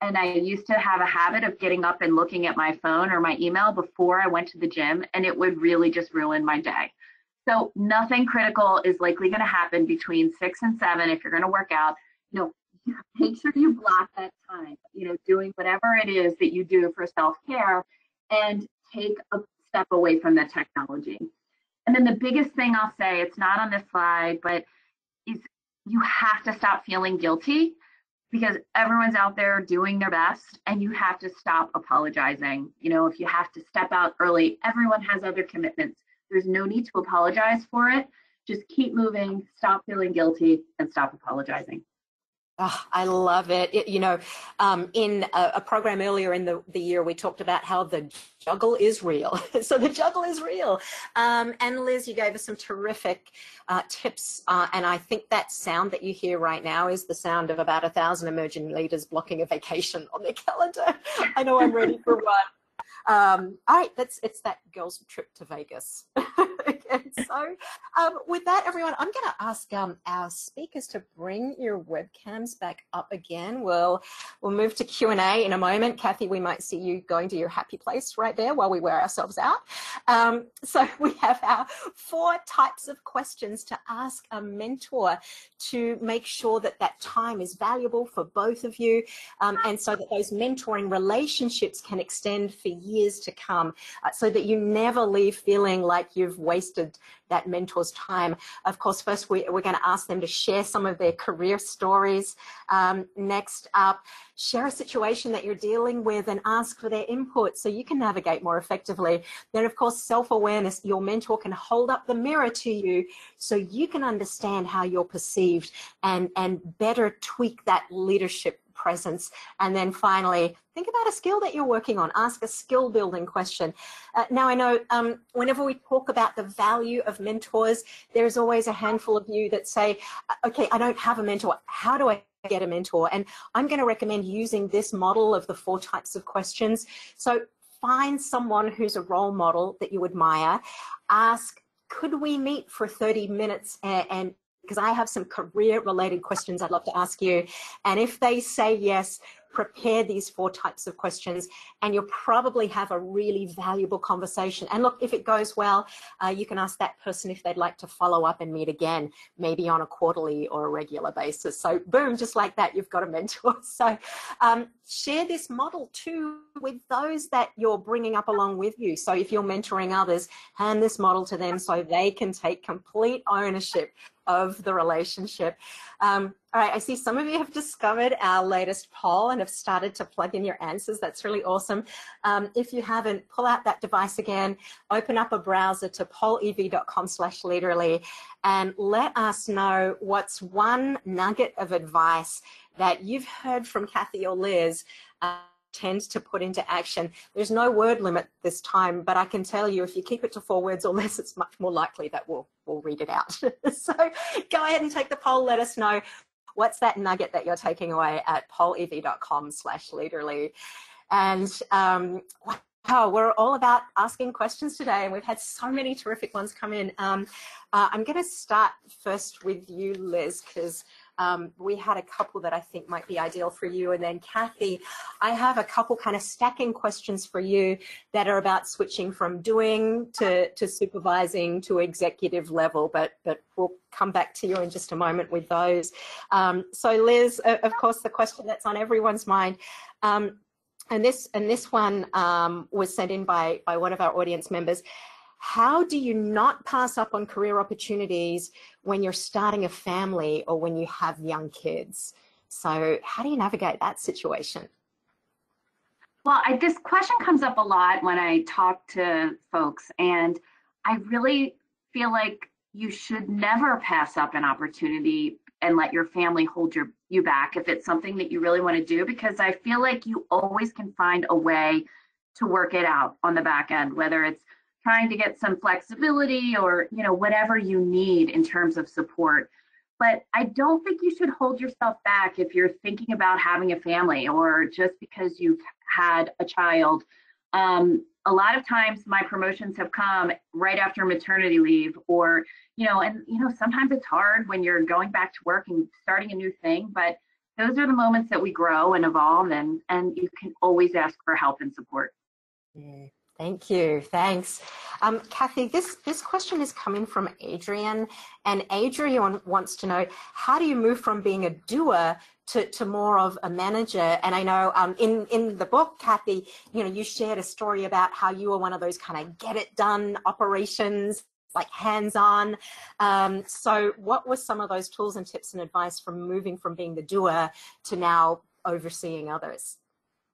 And I used to have a habit of getting up and looking at my phone or my email before I went to the gym, and it would really just ruin my day. So nothing critical is likely going to happen between 6 and 7 if you're going to work out. You know, make sure you block that time, you know, doing whatever it is that you do for self-care, and take a step away from the technology. And then the biggest thing I'll say, it's not on this slide, but is you have to stop feeling guilty, because everyone's out there doing their best, and you have to stop apologizing. You know, if you have to step out early, everyone has other commitments. There's no need to apologize for it. Just keep moving, stop feeling guilty, and stop apologizing. Oh, I love it. You know, in a program earlier in the year, we talked about how the juggle is real. So the juggle is real. And Liz, you gave us some terrific tips. And I think that sound that you hear right now is the sound of about 1,000 emerging leaders blocking a vacation on their calendar. I know I'm ready for one. All right, it's that girls' trip to Vegas. And so with that, everyone, I'm going to ask our speakers to bring your webcams back up again. We'll move to Q&A in a moment. Kathy, we might see you going to your happy place right there while we wear ourselves out. So we have our 4 types of questions to ask a mentor to make sure that that time is valuable for both of you, and so that those mentoring relationships can extend for years to come, so that you never leave feeling like you've wasted that mentor's time. Of course, first we're going to ask them to share some of their career stories. Next up, share a situation that you're dealing with and ask for their input so you can navigate more effectively. Then, of course, self-awareness. Your mentor can hold up the mirror to you so you can understand how you're perceived and better tweak that leadership presence. And then finally, think about a skill that you're working on. Ask a skill building question. Now, I know whenever we talk about the value of mentors, there's always a handful of you that say, okay, I don't have a mentor. How do I get a mentor? And I'm going to recommend using this model of the 4 types of questions. So find someone who's a role model that you admire. Ask, could we meet for 30 minutes and because I have some career-related questions I'd love to ask you. And if they say yes, prepare these 4 types of questions, and you'll probably have a really valuable conversation. And look, if it goes well, you can ask that person if they'd like to follow up and meet again, maybe on a quarterly or a regular basis. So boom, just like that, you've got a mentor. So share this model too with those that you're bringing up along with you. So if you're mentoring others, hand this model to them so they can take complete ownership of the relationship. All right, I see some of you have discovered our latest poll and have started to plug in your answers. That's really awesome. If you haven't, pull out that device again, open up a browser to pollev.com/leaderly, and let us know what's one nugget of advice that you've heard from Kathy or Liz tends to put into action. There's no word limit this time, but I can tell you if you keep it to 4 words or less, it's much more likely that we'll read it out. So go ahead and take the poll. Let us know what's that nugget that you're taking away at pollev.com/leaderly. And wow, we're all about asking questions today, and we've had so many terrific ones come in. I'm going to start first with you, Liz, because we had a couple that I think might be ideal for you. And then Kathy, I have a couple kind of stacking questions for you that are about switching from doing to supervising to executive level, but we'll come back to you in just a moment with those. So Liz, of course, the question that's on everyone's mind, and this one was sent in by one of our audience members. How do you not pass up on career opportunities when you're starting a family or when you have young kids? So how do you navigate that situation? Well, this question comes up a lot when I talk to folks, and I really feel like you should never pass up an opportunity and let your family hold you back if it's something that you really want to do, because I feel like you always can find a way to work it out on the back end, whether it's trying to get some flexibility or, you know, whatever you need in terms of support. But I don't think you should hold yourself back if you're thinking about having a family or just because you've had a child. A lot of times my promotions have come right after maternity leave, or, sometimes it's hard when you're going back to work and starting a new thing, but those are the moments that we grow and evolve, and you can always ask for help and support. Thank you. Thanks. Kathy, this question is coming from Adrian, and Adrian wants to know, how do you move from being a doer to more of a manager? And I know in the book, Kathy, you shared a story about how you were one of those kind of get it done operations, like hands-on. So what were some of those tools and tips and advice from moving from being the doer to now overseeing others?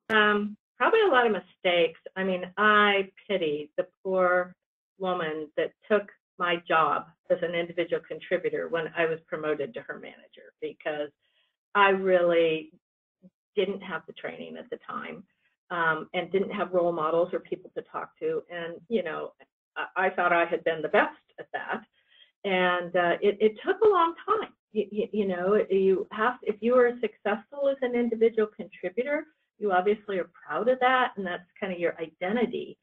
Probably a lot of mistakes. I mean, I pity the poor woman that took my job as an individual contributor when I was promoted to her manager, because I really didn't have the training at the time, and didn't have role models or people to talk to. And, I thought I had been the best at that. And it took a long time. You have, if you are successful as an individual contributor, you obviously are proud of that, and that's kind of your identity.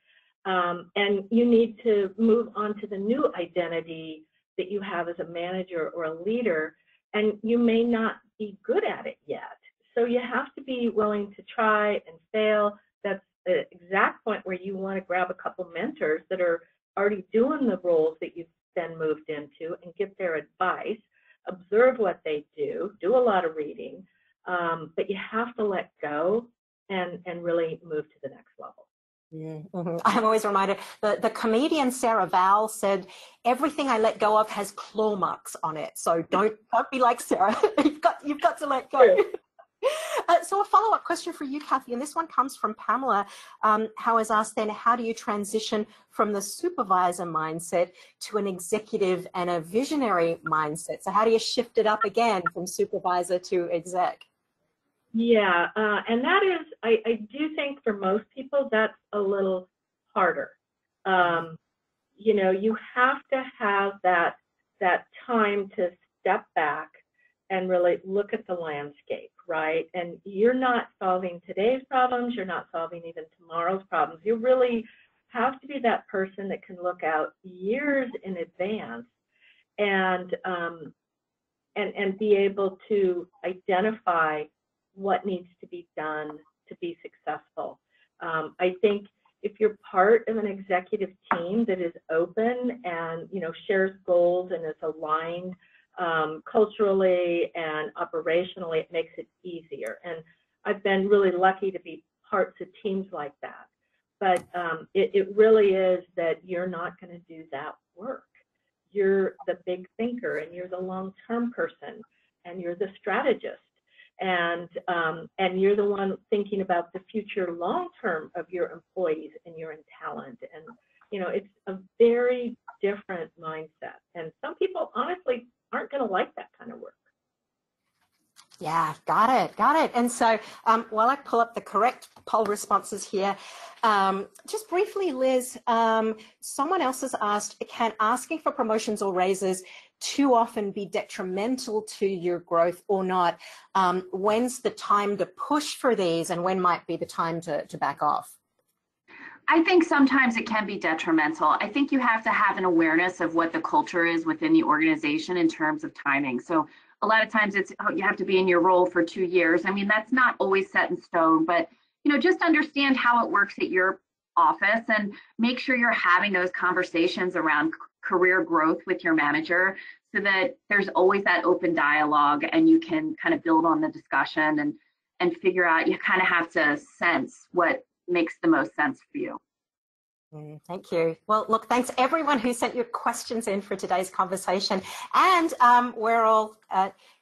And you need to move on to the new identity that you have as a manager or a leader, and you may not be good at it yet. So you have to be willing to try and fail. That's the exact point where you want to grab a couple mentors that are already doing the roles that you've then moved into and get their advice, observe what they do a lot of reading, but you have to let go and really move to the next level. Mm-hmm. I'm always reminded, the comedian Sarah Vowell said, everything I let go of has claw marks on it. So don't be like Sarah. you've got to let go. So a follow-up question for you, Kathy, and this one comes from Pamela, who has asked then, how do you transition from the supervisor mindset to an executive and a visionary mindset? So how do you shift it up again from supervisor to exec? Yeah, and that is, I do think for most people, that's a little harder. You have to have that time to step back and really look at the landscape, right? And you're not solving today's problems, you're not solving even tomorrow's problems. You really have to be that person that can look out years in advance and be able to identify what needs to be done to be successful. I think if you're part of an executive team that is open and shares goals and is aligned culturally and operationally, it makes it easier. And I've been really lucky to be parts of teams like that. But it really is that you're not going to do that work. You're the big thinker, and you're the long-term person, and you're the strategist. And you're the one thinking about the future long-term of your employees and your talent. And, it's a very different mindset. And some people honestly aren't going to like that kind of work. Yeah, got it. And so while I pull up the correct poll responses here, just briefly, Liz, someone else has asked, can asking for promotions or raises too often be detrimental to your growth or not? When's the time to push for these, and when might be the time to back off? I think sometimes it can be detrimental. I think you have to have an awareness of what the culture is within the organization in terms of timing. So a lot of times it's, you have to be in your role for 2 years. I mean, that's not always set in stone, but just understand how it works at your office and make sure you're having those conversations around career growth with your manager so that there's always that open dialogue and you can kind of build on the discussion and figure out, you kind of have to sense what makes the most sense for you. Thank you. Well, look, thanks everyone who sent your questions in for today's conversation. And we're all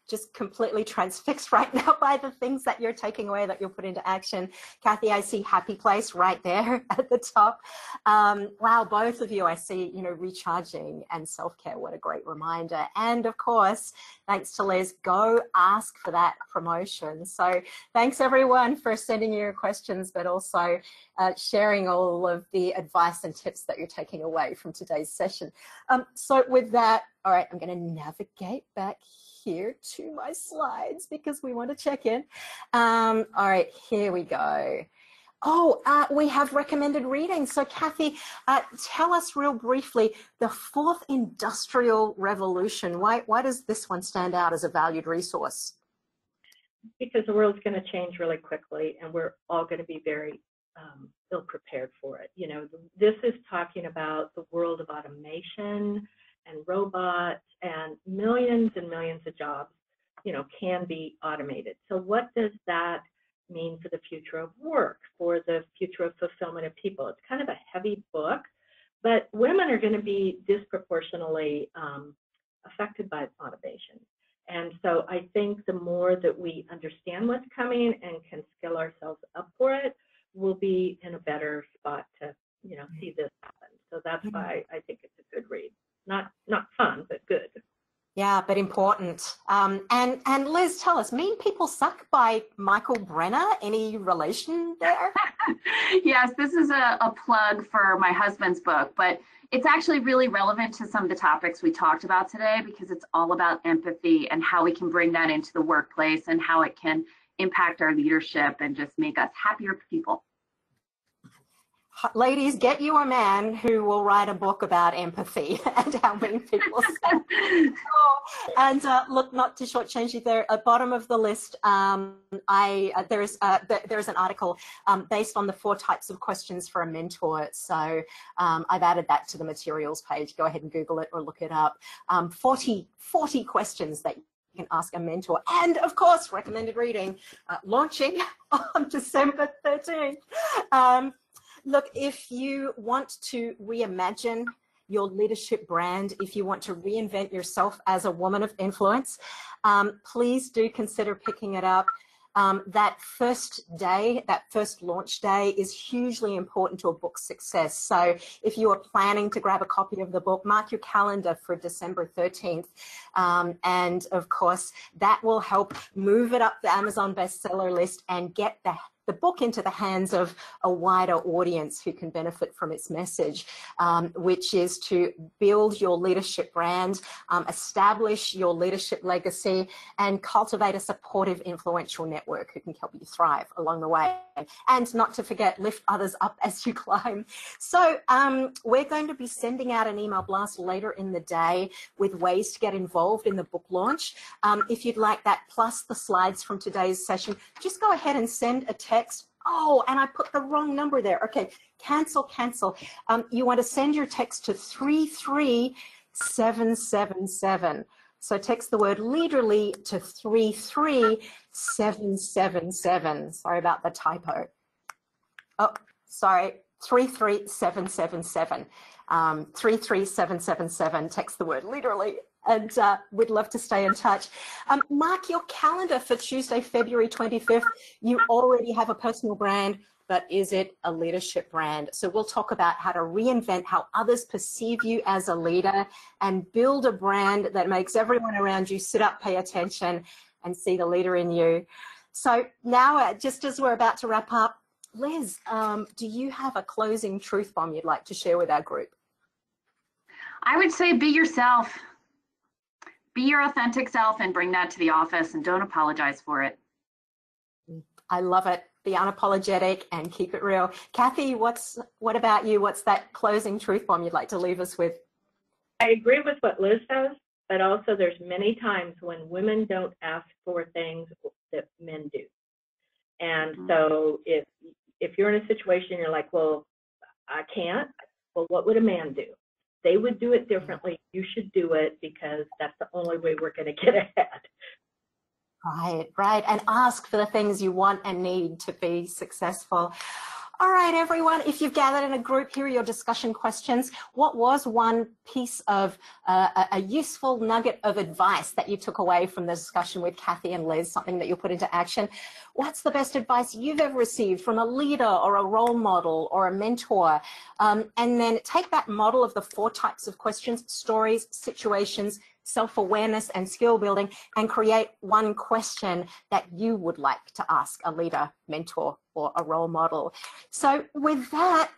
just completely transfixed right now by the things that you're taking away, that you'll put into action. Kathy, I see happy place right there at the top. Wow, both of you, I see, recharging and self-care. What a great reminder. And of course, thanks to Liz, go ask for that promotion. So thanks everyone for sending your questions, but also sharing all of the advice and tips that you're taking away from today's session. So with that, all right, I'm going to navigate back here to my slides because we want to check in. All right, here we go. Oh, we have recommended readings. So Kathy, tell us real briefly, the Fourth Industrial Revolution. Why does this one stand out as a valued resource? Because the world's going to change really quickly, and we're all going to be very ill-prepared for it. You know, this is talking about the world of automation and robots, and millions of jobs, you know, can be automated. So what does that mean for the future of work, for the future of fulfillment of people? It's kind of a heavy book, but women are going to be disproportionately affected by automation. And so I think the more that we understand what's coming and can skill ourselves up for it, we'll be in a better spot to, you know, see this happen. So that's why I think it's a good read. Not fun, but good. Yeah, but important. And Liz, tell us, Mean People Suck by Michael Brenner. Any relation there? Yes, this is a plug for my husband's book, but it's actually really relevant to some of the topics we talked about today, because it's all about empathy and how we can bring that into the workplace and how it can impact our leadership and just make us happier people. Ladies, get you a man who will write a book about empathy and how mean people suck. And look, not to shortchange you there, at bottom of the list, there's an article based on the 4 types of questions for a mentor. So I've added that to the materials page. Go ahead and Google it or look it up. 40 questions that you can ask a mentor. And of course, recommended reading, launching on December 13th. Look, if you want to reimagine your leadership brand, if you want to reinvent yourself as a woman of influence, please do consider picking it up. That first day, that first launch day, is hugely important to a book's success. So if you are planning to grab a copy of the book, mark your calendar for December 13th. And of course, that will help move it up the Amazon bestseller list and get the book into the hands of a wider audience who can benefit from its message, which is to build your leadership brand, establish your leadership legacy, and cultivate a supportive, influential network who can help you thrive along the way. And not to forget, lift others up as you climb. So we're going to be sending out an email blast later in the day with ways to get involved in the book launch. If you'd like that, plus the slides from today's session, just go ahead and send a text. Oh, and I put the wrong number there. Okay, cancel. You want to send your text to 33777. So text the word leaderly to 33777. Sorry about the typo. Oh, sorry, 33777. 33777. Text the word leaderly. And we'd love to stay in touch. Mark your calendar for Tuesday, February 25th. You already have a personal brand, but is it a leadership brand? So we'll talk about how to reinvent how others perceive you as a leader and build a brand that makes everyone around you sit up, pay attention, and see the leader in you. So now, just as we're about to wrap up, Liz, do you have a closing truth bomb you'd like to share with our group? I would say be yourself. Be your authentic self and bring that to the office, and don't apologize for it. I love it. Be unapologetic and keep it real. Kathy, what about you? What's that closing truth bomb you'd like to leave us with? I agree with what Liz says, but also there's many times when women don't ask for things that men do. And so if you're in a situation you're like, well, I can't, well, what would a man do? They would do it differently. You should do it, because that's the only way we're going to get ahead. Right. And ask for the things you want and need to be successful. All right, everyone, if you've gathered in a group, here are your discussion questions. What was one piece of a useful nugget of advice that you took away from the discussion with Kathy and Liz, something that you'll put into action? What's the best advice you've ever received from a leader or a role model or a mentor? And then take that model of the 4 types of questions: stories, situations, self-awareness, and skill building, and create one question that you would like to ask a leader, mentor, or a role model. So with that,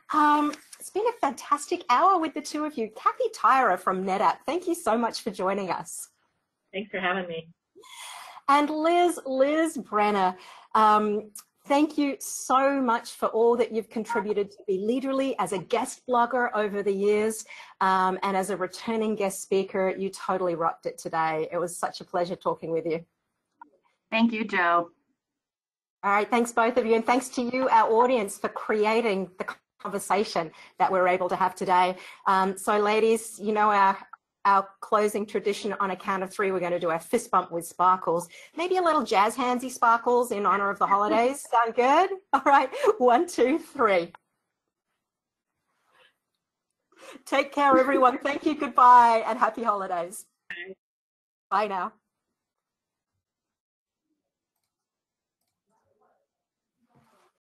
it's been a fantastic hour with the two of you. Kathy, Tyra from NetApp, thank you so much for joining us. Thanks for having me. And Liz Brenner, thank you so much for all that you've contributed to Be Leaderly as a guest blogger over the years, and as a returning guest speaker. You totally rocked it today. It was such a pleasure talking with you. Thank you, Joe. All right, thanks both of you, and thanks to you, our audience, for creating the conversation that we're able to have today. So ladies, you know our closing tradition. On a count of three, we're going to do our fist bump with sparkles. Maybe a little jazz handsy sparkles in honor of the holidays. Sound good? All right, 1, 2, 3. Take care, everyone. Thank you, goodbye, and happy holidays. Bye now.